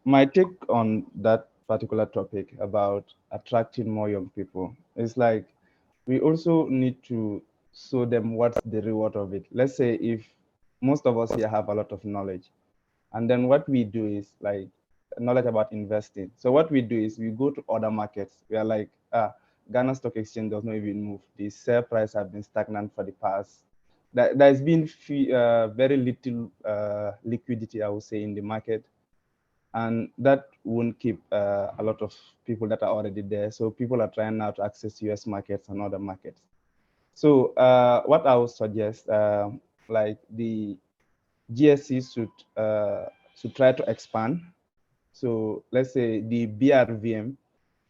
S5: My take on that particular topic about attracting more young people is like we also need to show them what's the reward of it. Let's say if most of us here have a lot of knowledge, and then what we do is like knowledge about investing. So what we do is we go to other markets. We are like, Ghana Stock Exchange does not even move. The share price have been stagnant for the past. There's been very little liquidity, I would say, in the market. And that won't keep a lot of people that are already there. So people are trying now to access US markets and other markets. So what I would suggest, like the GSE should try to expand So let's say the BRVM,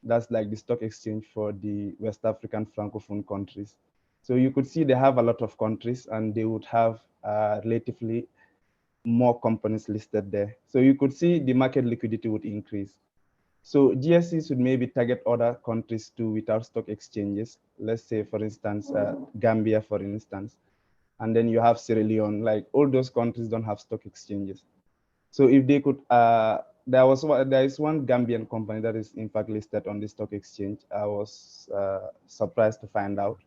S5: that's like the stock exchange for the West African Francophone countries. So you could see they have a lot of countries and they would have relatively more companies listed there. So you could see the market liquidity would increase. So GSE should maybe target other countries too without stock exchanges. Let's say, for instance, Gambia, for instance, and then you have Sierra Leone. Like all those countries don't have stock exchanges. So if they could, there is one Gambian company that is in fact listed on the stock exchange. I was surprised to find out,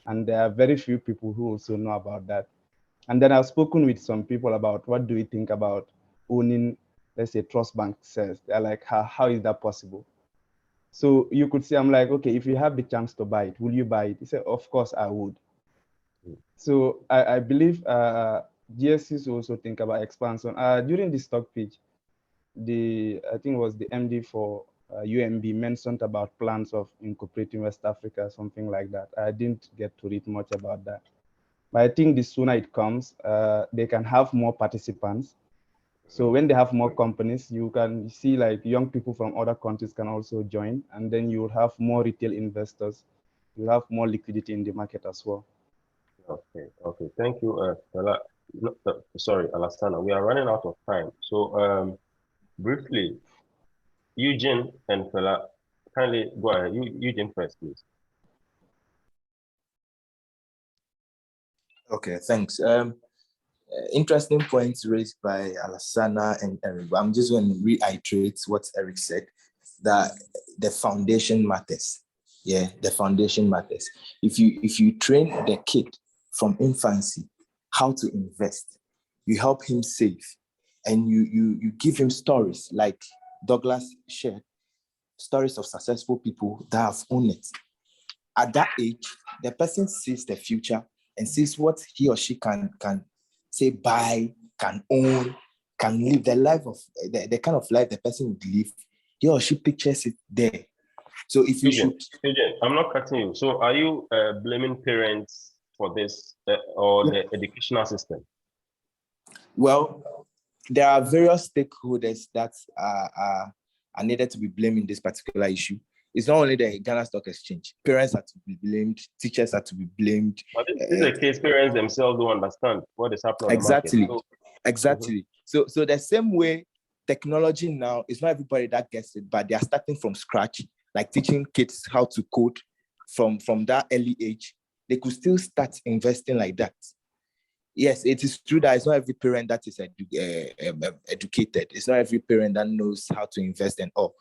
S5: and there are very few people who also know about that. And then I've spoken with some people about what do we think about owning, let's say, trust bank shares. They're like, how is that possible? So you could say, I'm like, okay, if you have the chance to buy it, will you buy it? He said, of course I would. So I believe GSCs also think about expansion. During the stock pitch, I think it was the MD for UMB mentioned about plans of incorporating West Africa, something like that. I didn't get to read much about that. But I think the sooner it comes, they can have more participants. So when they have more companies, you can see like young people from other countries can also join, and then you will have more retail investors. You have more liquidity in the market as well.
S2: Okay, okay. Thank you, sorry, Alassana. We are running out of time. So, briefly, Eugene and Fela, kindly go ahead. Eugene first, please.
S8: Okay, thanks. Interesting points raised by Alassana and Eric. I'm just going to reiterate what Eric said, that the foundation matters. Yeah, the foundation matters. If you train the kid from infancy how to invest, you help him save, and you give him stories like Douglas shared, stories of successful people that have owned it. At that age, the person sees the future and sees what he or she can say buy, can own, can live the life of the kind of life the person would live. He or she pictures it there. So if you should,
S2: Eugene, I'm not cutting you. So are you blaming parents for this or the educational system?
S8: well, there are various stakeholders that are needed to be blamed in this particular issue. It's not only the Ghana Stock Exchange. Parents are to be blamed. Teachers are to be blamed.
S2: But this is a case parents themselves don't understand what is happening on
S8: Exactly.
S2: the market.
S8: Exactly. So the same way technology now, it's not everybody that gets it, but they are starting from scratch, like teaching kids how to code from that early age. They could still start investing like that. Yes, it is true that it's not every parent that is educated. It's not every parent that knows how to invest and all,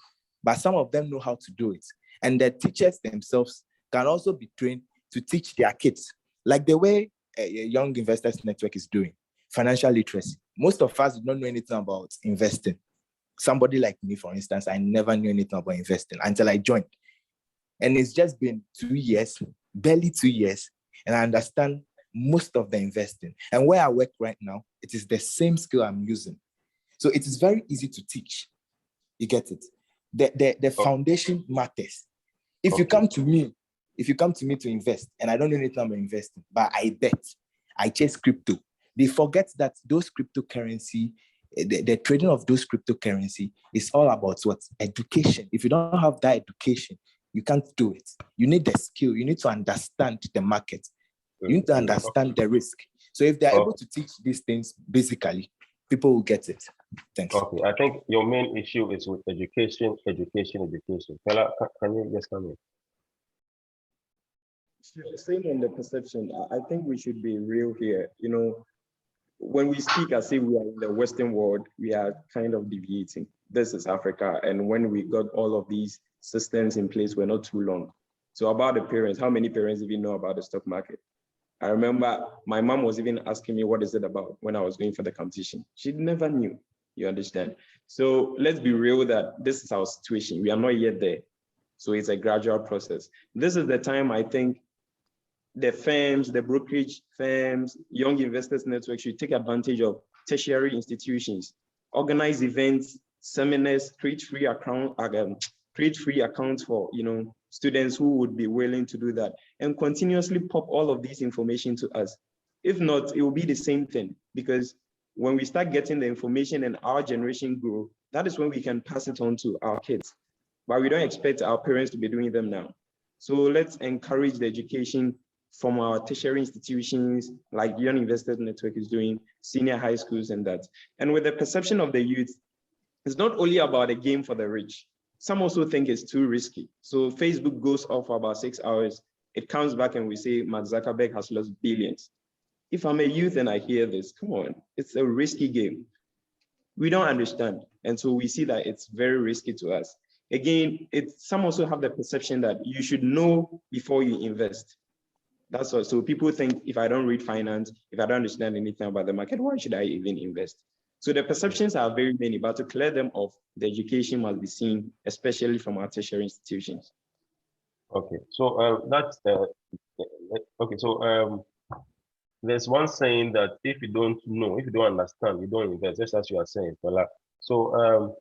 S8: but some of them know how to do it. And the teachers themselves can also be trained to teach their kids, like the way a Young Investors Network is doing, financial literacy. Most of us don't know anything about investing. Somebody like me, for instance, I never knew anything about investing until I joined. And it's just been 2 years, barely 2 years, and I understand most of the investing. And where I work right now, it is the same skill I'm using. So it is very easy to teach. You get it? The foundation matters. If you come to me to invest, and I don't know anything about investing, but I bet, I chase crypto, they forget that those cryptocurrency, the trading of those cryptocurrency is all about what? Education. If you don't have that education, you can't do it. You need the skill. You need to understand the market. You need to understand the risk. So if they're able to teach these things basically, people will get it. Thanks.
S2: Okay, I think your main issue is with education. Fela, can you just come in?
S4: Same on the perception. I think we should be real here. You know, when we speak as if we are in the Western world, we are kind of deviating. This is Africa. And when we got all of these systems in place, we're not too long. So about the parents, how many parents even know about the stock market? I remember my mom was even asking me, what is it about when I was going for the competition? She never knew, you understand? So let's be real that this is our situation. We are not yet there. So it's a gradual process. This is the time I think the firms, the brokerage firms, Young Investors Network should take advantage of tertiary institutions, organize events, seminars, create free accounts for students who would be willing to do that, and continuously pop all of this information to us. If not, it will be the same thing, because when we start getting the information and our generation grow, That is when we can pass it on to our kids. But we don't expect our parents to be doing them now. So let's encourage the education from our tertiary institutions like Young Investors Network is doing, senior high schools and that. And with the perception of the youth, it's not only about a game for the rich. Some also think it's too risky. So Facebook goes off for about 6 hours. It comes back and we say Mark Zuckerberg has lost billions. If I'm a youth and I hear this, come on, it's a risky game. We don't understand. And so we see that it's very risky to us. Again, some also have the perception that you should know before you invest. That's all. So people think if I don't read finance, if I don't understand anything about the market, why should I even invest? So the perceptions are very many, but to clear them off, the education must be seen, especially from our tertiary institutions.
S2: Okay, so that's okay. So there's one saying that if you don't know, if you don't understand, you don't invest. Just as you are saying, Fela. So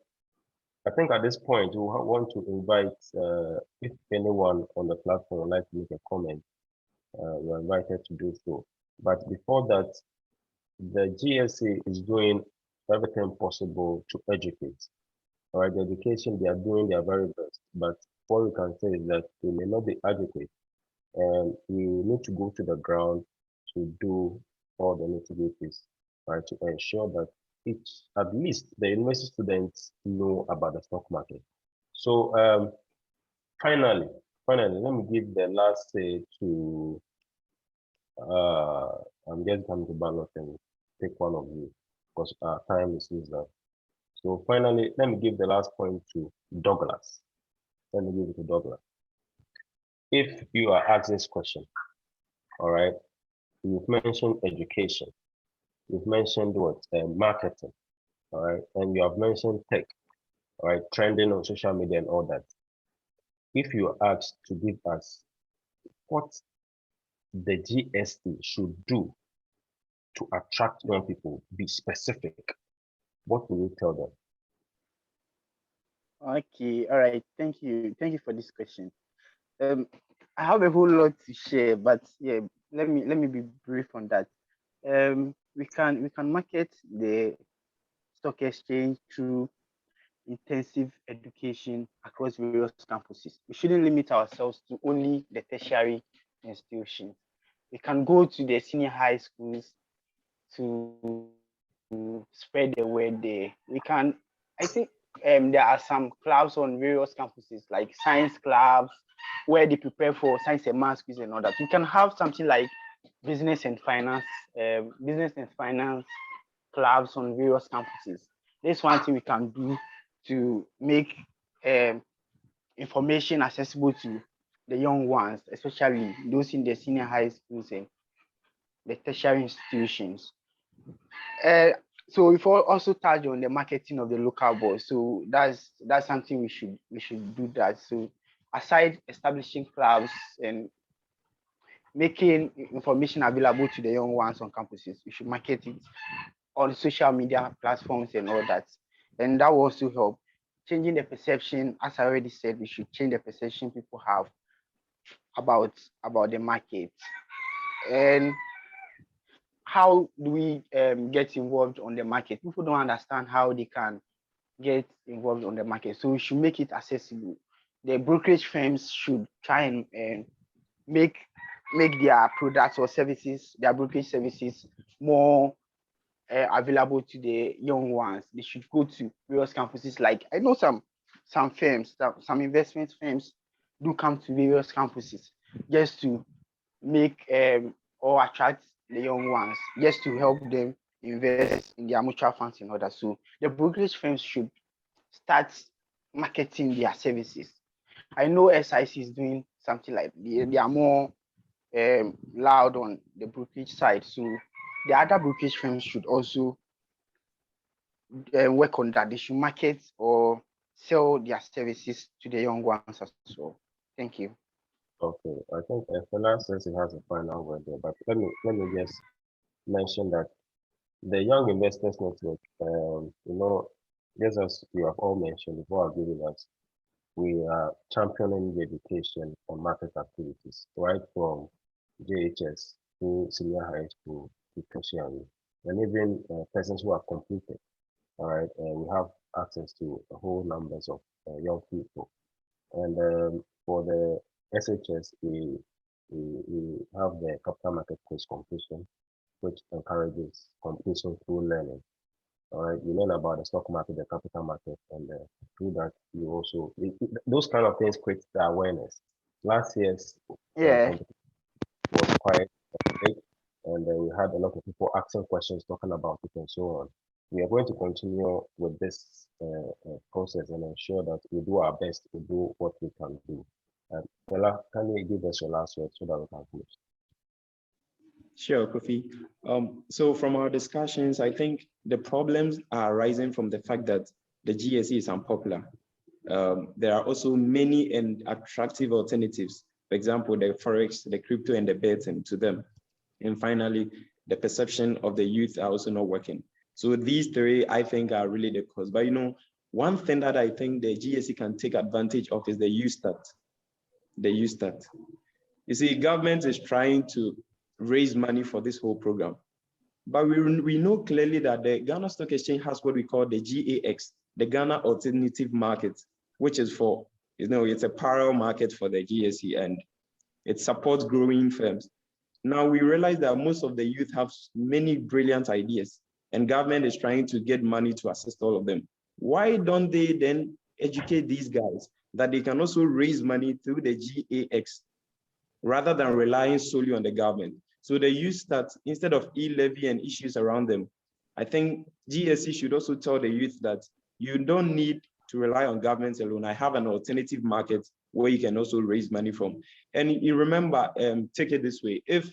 S2: I think at this point we want to invite if anyone on the platform would like to make a comment, you're invited to do so. But before that, the GSE is doing everything possible to educate. All right, the education they are doing their very best, but what we can say is that they may not be adequate, and we need to go to the ground to do all the nitty-gritties, right, to ensure that each, at least the university students know about the stock market. So finally, let me give the last say to I'm just coming to ballot and pick one of you because our time is used up. So finally, let me give the last point to Douglas. Let me give it to Douglas. If you are asked this question, all right, you've mentioned education, you've mentioned what, marketing, all right, and you have mentioned tech, all right, trending on social media and all that. If you are asked to give us what the GSE should do to attract young people, be specific, what will you tell them?
S7: Okay, all right. Thank you. Thank you for this question. I have a whole lot to share, but yeah, let me be brief on that. We can market the stock exchange through intensive education across various campuses. We shouldn't limit ourselves to only the tertiary institutions. We can go to the senior high schools to spread the word there. We can, I think there are some clubs on various campuses, like science clubs, where they prepare for science and math quiz and all that. We can have something like business and finance clubs on various campuses. There's one thing we can do to make information accessible to the young ones, especially those in the senior high schools and the tertiary institutions. So we've also touched on the marketing of the local boys. So that's something we should do that. So aside establishing clubs and making information available to the young ones on campuses, we should market it on social media platforms and all that. And that will also help changing the perception. As I already said, we should change the perception people have about the market. And how do we get involved on the market? People don't understand how they can get involved on the market. So we should make it accessible. The brokerage firms should try and make their products or services, their brokerage services, more available to the young ones. They should go to various campuses. Like I know some firms, some investment firms do come to various campuses just to make or attract the young ones, just to help them invest in their mutual funds and others. So the brokerage firms should start marketing their services. I know SIC is doing something like they are more loud on the brokerage side. So the other brokerage firms should also work on that. They should market or sell their services to the young ones as well. Thank you.
S2: Okay, I think Fela says he has a final word there, but let me just mention that the Young Investors Network, just as you have all mentioned before giving us, we are championing the education and market activities, right from JHS to senior high school to tertiary, and even persons who have completed. All right, we have access to a whole numbers of young people. And for the SHS, we have the capital market quiz completion, which encourages completion through learning. All right, you learn about the stock market, the capital market, and through that you also those kind of things create the awareness. Last year's
S7: Yeah.
S2: competition was quite big, and we had a lot of people asking questions, talking about it, and so on. We are going to continue with this process and ensure that we do our best to do what we can do. Bella, can you give us your last word so that we can close?
S4: Sure, Kofi. So from our discussions, I think the problems are arising from the fact that the GSE is unpopular. There are also many and attractive alternatives. For example, the Forex, the crypto, and the betting to them. And finally, the perception of the youth are also not working. So these three, I think, are really the cause. But one thing that I think the GSE can take advantage of is the youth start. The youth start. You see, government is trying to raise money for this whole program. But we know clearly that the Ghana Stock Exchange has what we call the GAX, the Ghana Alternative Market, which is for, it's a parallel market for the GSE, and it supports growing firms. Now we realize that most of the youth have many brilliant ideas, and government is trying to get money to assist all of them. Why don't they then educate these guys that they can also raise money through the GAX rather than relying solely on the government? So they use that instead of e-levy and issues around them. I think GSE should also tell the youth that you don't need to rely on governments alone. I have an alternative market where you can also raise money from. And you remember, take it this way, if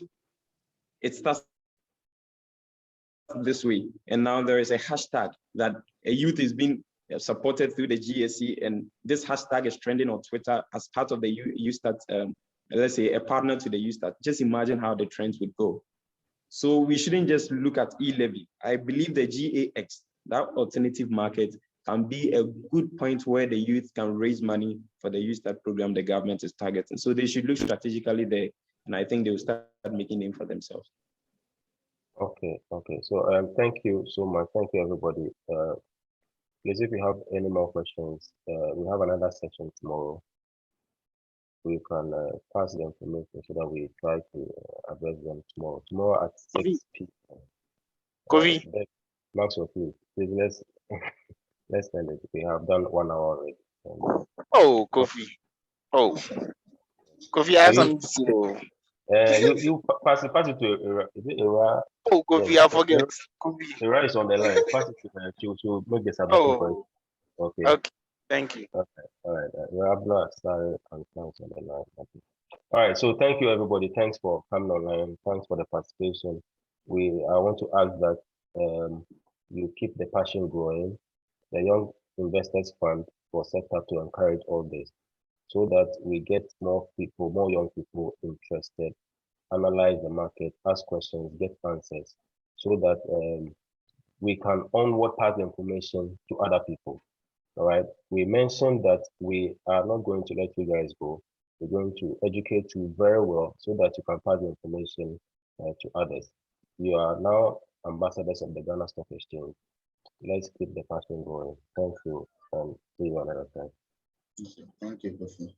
S4: it starts this way, and now there is a hashtag that a youth is being supported through the GSE, and this hashtag is trending on Twitter as part of the youth start, let's say a partner to the youth start, just imagine how the trends would go. So we shouldn't just look at e-levy. I believe the GAX, that alternative market, can be a good point where the youth can raise money for the youth start program the government is targeting. So they should look strategically there, and I think they will start making name for themselves.
S2: Okay. So thank you so much. Thank you, everybody. Please, if you have any more questions, we have another session tomorrow. We can pass the information so that we try to address them tomorrow. Tomorrow at 6 p.m.
S6: Kofi.
S2: Maxwell, please let's end it. We have done 1 hour already.
S6: Oh, Kofi. Oh, Kofi, I have something to say.
S2: You pass it to is it Ira?
S6: Oh, Kofi,
S2: Yeah,
S6: I forget. Kofi.
S2: Ira is on the line. Pass it to her. She'll make the submission for you. Okay.
S6: Okay. Thank you.
S2: Okay. All right. Rabla, Sari, and thanks on the line. Okay. All right. So thank you, everybody. Thanks for coming online. Thanks for the participation. I want to ask that you keep the passion going. The Young Investors Fund was set up to encourage all this, so that we get more young people interested, analyze the market, ask questions, get answers, so that we can onward pass the information to other people. All right. We mentioned that we are not going to let you guys go. We're going to educate you very well so that you can pass the information to others. You are now ambassadors of the Ghana Stock Exchange. Let's keep the passion going. Thank you, and see you another time.
S3: Thank you, Kofi.